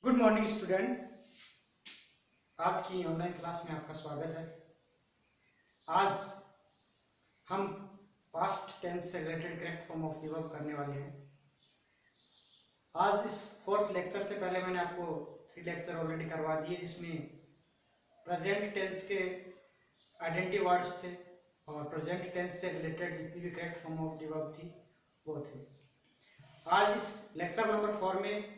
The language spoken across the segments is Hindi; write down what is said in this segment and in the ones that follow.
Good morning student. आज की ऑनलाइन क्लास में आपका स्वागत है। आज हम पास्ट टेंस से related correct form of the verb करने वाले हैं। आज इस फोर्थ लेक्चर से पहले मैंने आपको 3 लेक्चर ऑलरेडी करवा दिए, जिसमें प्रेजेंट टेंस के आइडेंटिटी वर्ड्स थे और प्रेजेंट टेंस से रिलेटेड जितनी भी correct form of the verb थी वो थे। आज इस लेक्चर नंबर 4 में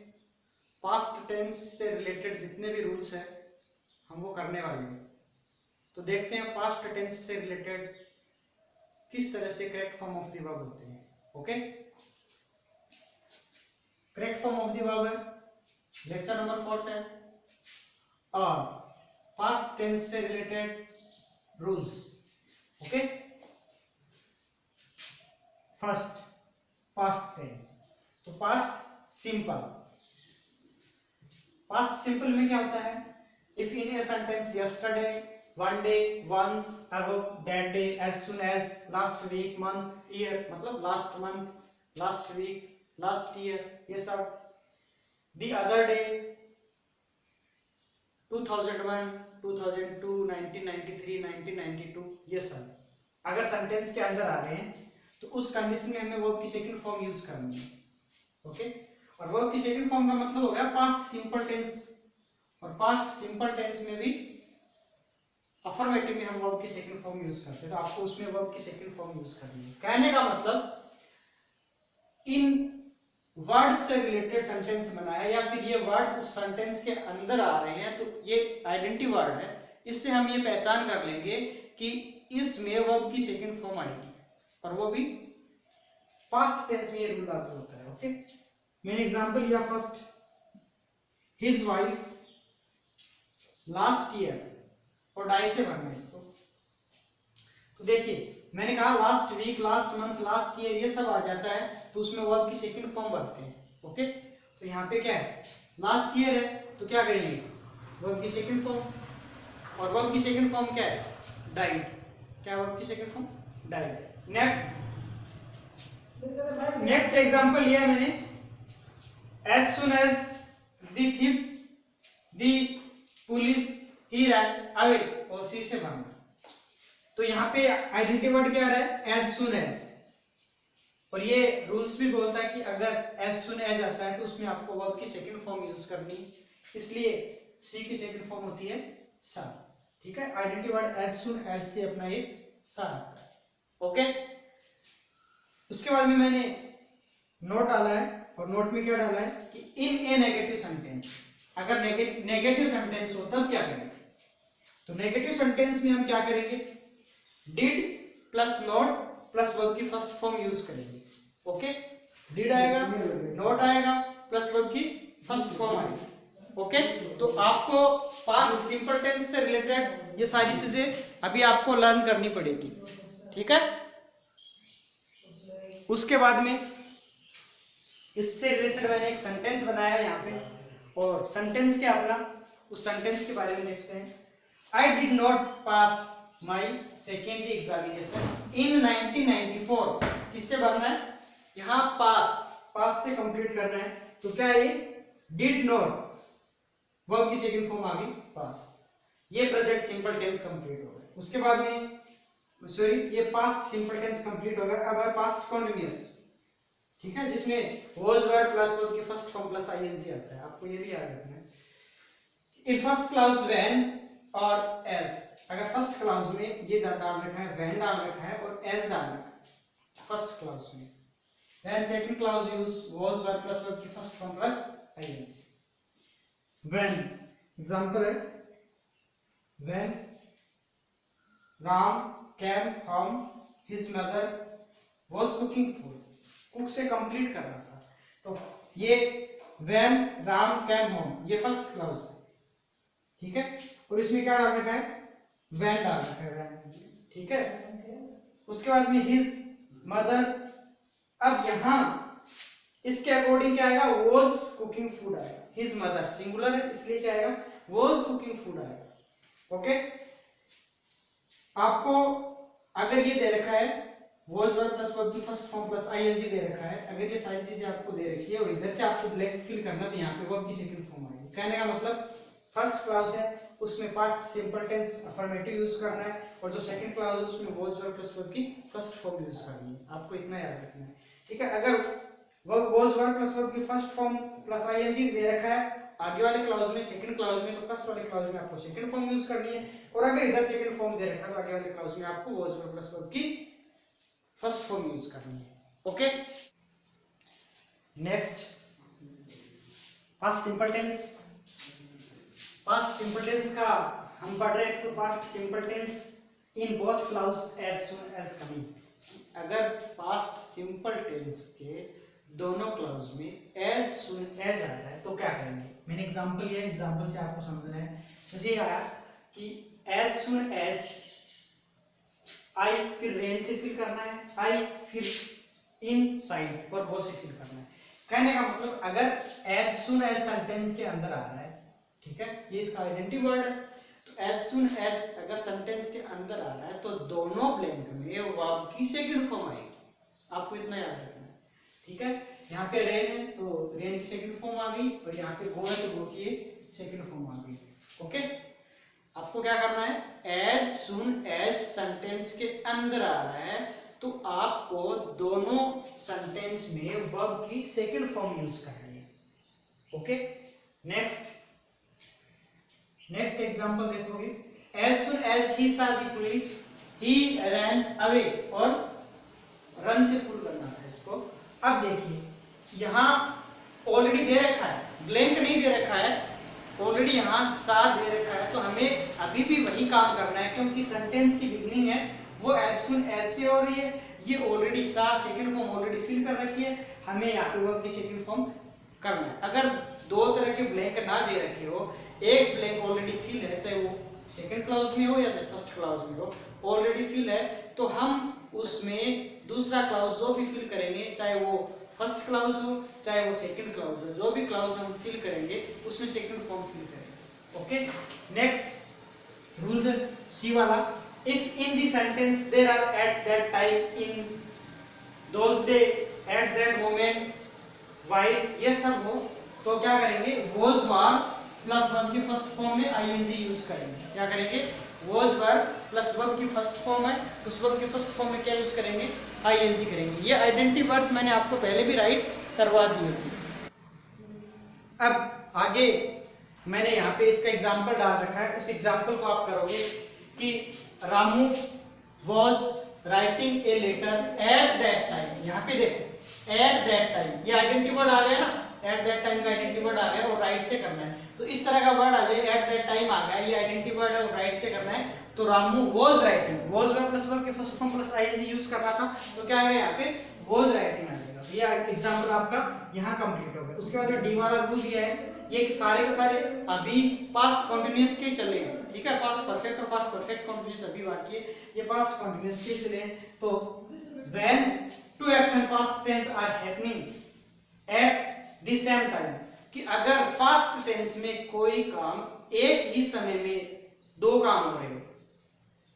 पास्ट टेंस से रिलेटेड जितने भी रूल्स हैं हम वो करने वाले हैं। तो देखते हैं पास्ट टेंस से रिलेटेड किस तरह से correct form of the verb होते हैं। Okay, correct form of the verb है, लेक्चर नंबर 4 है और पास्ट टेंस से related rules. Okay, first past tense. तो पास्ट सिंपल। पास्ट सिंपल में क्या होता है? If in a sentence yesterday, one day, once, ago, that day, as soon as, last week, month, year, मतलब last month, last week, last year, ये सब। द अदर डे, 2001, 2002, 1993, 1992, ये सब। अगर सेंटेंस के अंदर आ रहे हैं तो उस कंडीशन में हमें वर्ब की सेकंड फॉर्म यूज करनी है। ओके, और वर्ब की सेकंड फॉर्म का मतलब हो गया पास्ट सिंपल टेंस। और पास्ट सिंपल टेंस में भी अफर्मेटिव में हम वर्ब की सेकंड फॉर्म यूज करते हैं, तो आपको उसमें वर्ब की सेकंड फॉर्म यूज करनी है। कहने का मतलब इन वर्ड्स से रिलेटेड सेंटेंस बनाया या फिर ये वर्ड्स उस सेंटेंस के अंदर आ रहे हैं तो ये आइडेंटिटी वर्ड है, इससे हम ये पहचान कर लेंगे कि इसमें वर्ब की सेकंड फॉर्म आएगी और वो भी पास्ट टेंस में ये रूल लागू होता है। ओके, मैंने एग्जांपल लिया first, his wife last year, और डाई से भरना इसको। तो देखिए मैंने कहा last week, last month, last year, ये सब आ जाता है तो उसमें वर्ब की सेकंड फॉर्म भरते हैं। ओके, तो यहाँ पे क्या है, लास्ट ईयर है तो क्या करेंगे, वर्ब की सेकंड फॉर्म। और वर्ब की सेकंड फॉर्म क्या है, डाइड। क्या वर्ब की second form, died. Next example लिया मैंने, as soon as the thief, the police, he ran away, और सी से भरना। तो यहाँ पे आइडेंटिटी वर्ड क्या आ रहा है, एज सुन एज। और ये रूल्स भी बोलता है कि अगर एज सुन एज आता है तो उसमें आपको वर्ब की सेकंड फॉर्म यूज करनी, इसलिए सी की सेकंड फॉर्म होती है सा। ठीक है, identity word as soon as से अपना ये सा आता है। ओके, उसके बाद में मैंने नोट डाला है, और नोट में क्या डाला है कि इन ए नेगेटिव सेंटेंस, अगर नेगेटिव सेंटेंस हो तब क्या करेंगे। तो नेगेटिव सेंटेंस में हम क्या करेंगे, did plus not plus verb की फर्स्ट फॉर्म यूज करेंगे। ओके, डिड आएगा, नॉट आएगा, प्लस वर्ब की फर्स्ट फॉर्म आएगी। ओके, तो आपको पास्ट सिंपल टेंस से रिलेटेड ये सारी चीजें अभी आपको लर्न करनी पड़ेगी। ठीक है, उसके बाद में इससे रिलेटेड मैंने एक सेंटेंस बनाया है यहाँ पे, और सेंटेंस क्या अपना, उस सेंटेंस के बारे में देखते हैं। I did not pass my secondary examination in 1994। किससे भरना है, यहाँ पास से कंप्लीट करना है। तो क्या है, ये डिड नॉट, वर्ब की सेकंड फॉर्म आ गई पास, ये प्रेजेंट सिंपल टेंस कंप्लीट हो गया। उसके बाद में सॉरी, ये पास्ट सिंपल टेंस कंप्लीट हो गया। अब है पास्ट कंटिन्यूअस, ठीक है, जिसमें वाज वर प्लस वर्ब की फर्स्ट फॉर्म प्लस आईएनजी आता है। आपको ये भी याद रखना है। इन फर्स्ट क्लाउज व्हेन और एज, अगर फर्स्ट क्लाउज में ये डाल रखा है, व्हेन डाल रखा है और एज डाल रखा है फर्स्ट क्लाउज में, then second clause use was were plus verb की first form plus ING. When example है, when Ram came home, his mother was cooking food, cook से कंप्लीट करना था। तो ये when Ram came home, ये फर्स्ट क्लाउज है। ठीक है, और इसमें क्या डाल रखा है, when डाल रखा है, when। ठीक है, उसके बाद में his mother, अब यहां इसके अकॉर्डिंग क्या आएगा, was cooking food आएगा। his mother सिंगुलर है इसलिए क्या आएगा, was cooking food आएगा। ओके, आपको अगर ये दे रखा है वॉज वर्ब प्लस वर्ब की फर्स्ट फॉर्म प्लस आईएनजी दे रखा है, अगर ये सारी चीजें आपको दे रखी है और इधर से आपको ब्लैंक फिल करना तो यहाँ पे वर्ब की सेकंड फॉर्म आएगी। कहने का मतलब फर्स्ट क्लाउज है उसमें past simple tense affirmative use करना है और जो सेकंड क्लाउज है उसमें वॉज वर्ब प्लस वर्ब की फर्स्ट फॉर्म यूज करनी है। आपको इतना याद रखना है, ठीक है। अगर वॉज वर्ब प्लस वर्ब की फर्स्ट फॉर्म प्लस आईएनजी दे रखा है आगे वाले क्लाउज में, सेकंड क्लाउज में, तो फर्स्ट वाले क्लाउज में आपको सेकंड फॉर्म यूज करनी है, और अगर इधर सेकंड फॉर्म दे रखा है तो आगे वाले क्लाउज में आपको वॉज वर्ब प्लस वर्ब की फर्स्ट फॉर्म यूज करनी है। Okay, next past simple tense. Past simple tense का हम पढ़ रहे हैं तो past simple tense in both clause as soon as coming. अगर पास्ट सिंपल टेंस के दोनों क्लाउज में एज सून एज आ रहा है तो क्या करेंगे। मैंने एग्जांपल लिया, एग्जांपल से आपको समझना है। जैसे आया कि एज सून एज आई, फिर रेन से फिल करना है, आई फिर इन साइड और गो से फिल करना है। कहने का मतलब अगर एज सून एज सेंटेंस के अंदर आ रहा है, ठीक है, ये इसका आइडेंटिटी वर्ड है, तो एज सून एज अगर सेंटेंस के अंदर आ रहा है तो दोनों ब्लैंक में वर्ब की सेकंड फॉर्म आएगी। आपको इतना याद रखना है, ठीक है। यहाँ पे रेन है तो रेन की सेकंड फॉर्म आ गई, और यहाँ पे गो है तो गो की सेकंड फॉर्म आ गई। ओके, आपको क्या करना है, एज सून एज सेंटेंस के अंदर आ रहा है तो आपको दोनों सेंटेंस में वर्ब की सेकंड फॉर्म यूज करनी है। ओके, नेक्स्ट एग्जांपल देखोगे, एज सून एज ही saw the police he ran away, और रन से फुल करना है इसको। अब देखिए यहाँ ऑलरेडी दे रखा है, ब्लैंक नहीं दे रखा है, ऑलरेडी यहाँ सा दे रखा है, तो हमें अभी भी वही काम करना है क्योंकि सेंटेंस की बिगनिंग है वो एज सून एज से हो रही है। ये ऑलरेडी सा सेकंड फॉर्म ऑलरेडी फिल कर रखी है, हमें यहाँ पे वर्ब की सेकंड फॉर्म करना है। अगर दो तरह के ब्लैंक ना दे रखे हो, एक ब्लैंक ऑलरेडी फिल है, चाहे वो सेकंड क्लाउज में हो या चाहे फर्स्ट क्लाउज में हो, ऑलरेडी फिल है, तो हम उसमें दूसरा क्लाउज जो भी फिल करेंगे, चाहे वो फर्स्ट क्लाउज हो चाहे वो सेकंड क्लाउज हो, जो भी क्लाउज हम फिल करेंगे उसमें सेकंड फॉर्म फिल करेंगे। ओके, नेक्स्ट रूल सी वाला, if in the sentence there are at that time, in those day, at that moment, while, ये सब हो तो क्या करेंगे, वॉज वर प्लस वर्ब की फर्स्ट फॉर्म में आईएनजी यूज करेंगे। क्या करेंगे, वॉज वर्ब प्लस वर्ब की फर्स्ट फॉर्म है, उस वर्ब की फर्स्ट फॉर्म में क्या यूज करेंगे, आईएनजी करेंगे। ये आइडेंटिटी वर्ड्स मैंने आपको पहले भी राइट करवा दिए थे। अब आगे मैंने यहाँ पे इसका एग्जांपल डाल रखा है, उस एग्जांपल को आप करोगे कि Ramu was writing a letter at that time. यहाँ पे देखो एट दैट टाइम, ये आइडेंटिटी वर्ड आ गया ना, एट दैट टाइम का आइडेंटिटी वर्ड आ गया और राइट से करना है, तो इस तरह का वर्ड आ जाए, एट दैट टाइम आ गया, ये आइडेंटिटी वर्ड है और राइट से करना है, तो Ramu was writing, was verb plus verb के first form plus ING use कर रहा था, तो क्या आएगा यहाँ पे, वॉज राइटिंग आ जाएगा। ये एग्जांपल आपका यहाँ कंप्लीट हो गया। उसके बाद जो डी वाला रूल दिया है, ये सारे के सारे अभी पास्ट कंटीन्यूअस के चले हैं, ठीक है, पास्ट परफेक्ट और पास्ट परफेक्ट कंटीन्यूअस अभी बाकी है, ये पास्ट कंटीन्यूअस के चले हैं। तो when two action past tense are happening at the same time, कि अगर पास्ट टेंस में कोई काम एक ही समय में दो काम हो रहे हो,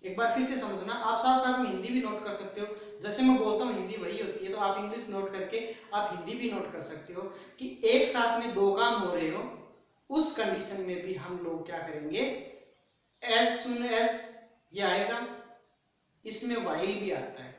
एक बार फिर से समझना, आप साथ साथ में हिंदी भी नोट कर सकते हो, जैसे मैं बोलता हूँ हिंदी वही होती है, तो आप इंग्लिश नोट करके आप हिंदी भी नोट कर सकते हो कि एक साथ में दो काम हो रहे हो, उस कंडीशन में भी हम लोग क्या करेंगे, एज सुन एज ये आएगा, इसमें व्हाइल भी आता है,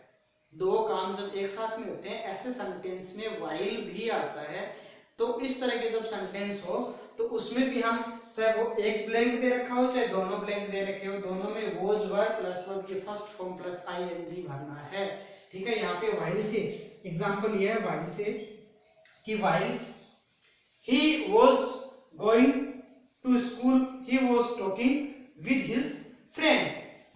दो काम जब एक साथ में होते हैं ऐसे सेंटेंस में व्हाइल भी आता है। तो इस तरह के जब सेंटेंस हो तो उसमें भी हम, चाहे वो एक ब्लैंक दे रखा हो चाहे दोनों ब्लैंक दे रखे हो, दोनों में वॉज वर्ब प्लस वर्ब की फर्स्ट फॉर्म प्लस आईएनजी भरना है, ठीक है। यहाँ पे व्हाइल से एग्जांपल ये है, व्हाइल से कि while he was going to school he was talking with his friend,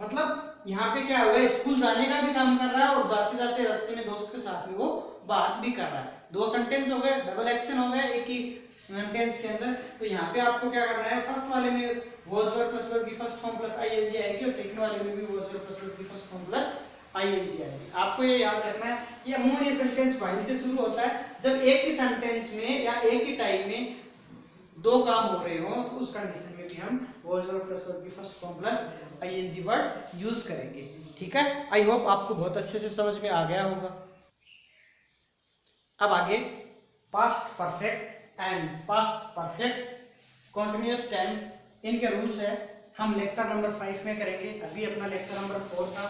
मतलब यहाँ पे क्या हुआ, स्कूल जाने का भी काम कर रहा है और जाते जाते रास्ते में दोस्त के साथ में वो बात भी कर रहा है। दो सेंटेंस हो गए, डबल एक्शन हो गया एक ही सेंटेंस के अंदर। तो यहाँ पे आपको क्या करना है, फर्स्ट वाले में वॉज वर्ब प्लस वर्ब की फर्स्ट फॉर्म प्लस आईएनजी आएगी और सेकंड वाले में भी वॉज वर्ब प्लस वर्ब की फर्स्ट फॉर्म प्लस आईएनजी आएगी। आपको ये याद रखना है, ये अमूमन ये सेंटेंस व्हाइल से शुरू होता है जब एक ही सेंटेंस में या एक ही टाइम में दो काम हो रहे हो तो उस कंडीशन में भी हम वॉज वर्ब प्लस वर्ब की first form plus ING word use करेंगे। ठीक है, आई होप आपको बहुत अच्छे से समझ में आ गया होगा। अब आगे past perfect and past perfect continuous tense, इनके रूल्स है, हम लेक्चर नंबर 5 में करेंगे। अभी अपना लेक्चर नंबर 4 था,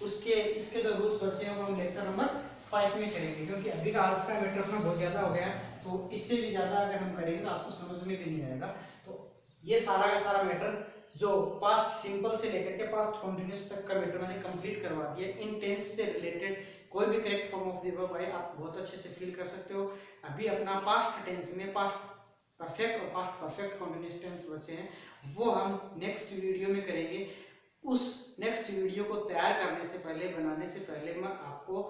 उसके इसके जो रूल्स बचे हैं वो हम लेक्चर नंबर 5 में करेंगे, क्योंकि अभी का आज का मैटर अपना बहुत ज़्यादा हो गया है, तो इससे भी ज़्यादा अगर हम करेंगे तो आपको समझ में भी नहीं आएगा। तो ये सारा का सारा मैटर जो पास्ट सिंपल से लेकर के पास्ट कंटिन्यूअस तक का मैटर मैंने कंप्लीट करवा दिया। इन टेंस से रिलेटेड कोई भी correct form of the verb आए आप बहुत अच्छे से फील कर सकते हो। अभी अपना पास्ट टेंस में पास्ट परफेक्ट और पास्ट परफेक्ट कंटिन्यूअस टेंस बचे हैं, वो हम नेक्स्ट वीडियो में करेंगे। उस नेक्स्ट वीडियो को तैयार करने से पहले, बनाने से पहले मैं आपको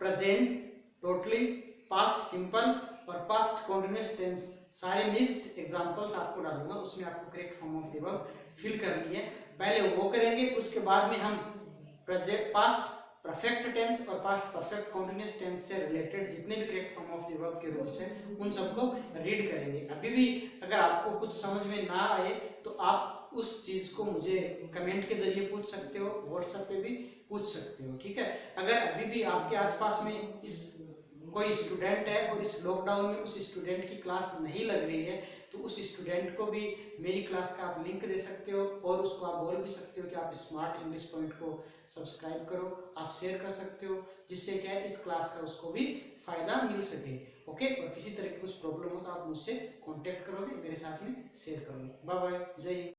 प्रेजेंट, टोटली, पास्ट सिंपल और पास्ट कंटिन्यूअस टेंस सारे मिक्स्ड एग्जांपल्स आपको डालूंगा, उसमें आपको correct form of the verb fill करनी है। पहले वो करेंगे, उसके बाद में हम प्रेजेंट, पास्ट परफेक्ट टेंस और पास्ट परफेक्ट कंटिन्यूअस टेंस से रिलेटेड जितने भी correct form of the verb के रूल्स हैं उन सबको रीड करेंगे। अभी भी अगर आपको कुछ समझ में ना आए तो आप उस चीज को मुझे कमेंट के जरिए पूछ सकते हो, व्हाट्सएप पे भी पूछ सकते हो। ठीक है, अगर अभी भी आपके आसपास में इस कोई स्टूडेंट है और इस लॉकडाउन में उस स्टूडेंट की क्लास नहीं लग रही है तो उस स्टूडेंट को भी मेरी क्लास का आप लिंक दे सकते हो और उसको आप बोल भी सकते हो कि आप स्मार्ट इंग्लिश पॉइंट को सब्सक्राइब करो, आप शेयर कर सकते हो, जिससे क्या है इस क्लास का उसको भी फायदा मिल सके। ओके, और किसी तरह की कुछ प्रॉब्लम हो तो आप मुझसे कांटेक्ट करोगे, मेरे साथ में शेयर करोगे। बाय बाय, जय हिंद।